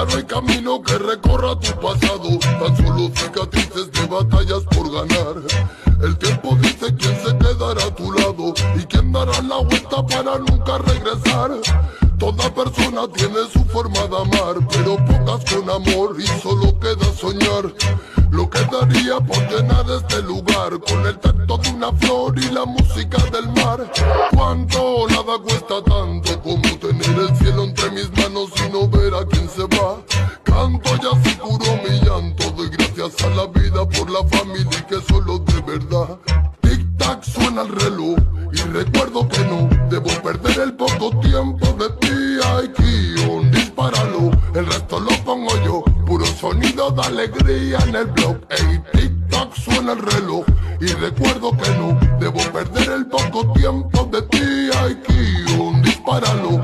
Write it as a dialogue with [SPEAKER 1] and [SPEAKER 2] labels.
[SPEAKER 1] Ya no hay camino que recorra tu pasado, tan solo cicatrices de batallas por ganar. El tiempo dice quién se quedará a tu lado y quién dará la vuelta para nunca regresar. Toda persona tiene su forma de amar, pero pocas con amor y solo queda soñar. Lo que daría por llenar este lugar con el tacto de una flor y la música del mar. Cuánto nada cuesta tanto como tener el cielo entre mis manos y no ver a quién se va. Canto ya se curó mi llanto, doy gracias a la vida por la familia y que solo de verdad. Tic tac suena el reloj y recuerdo que no debo perder el poco tiempo de P.I.Q. Dispáralo, el resto lo pongo yo, puro sonido de alegría en el blog. Ey, tic tac suena el reloj y recuerdo que no debo perder el poco tiempo de P.I.Q. Dispáralo,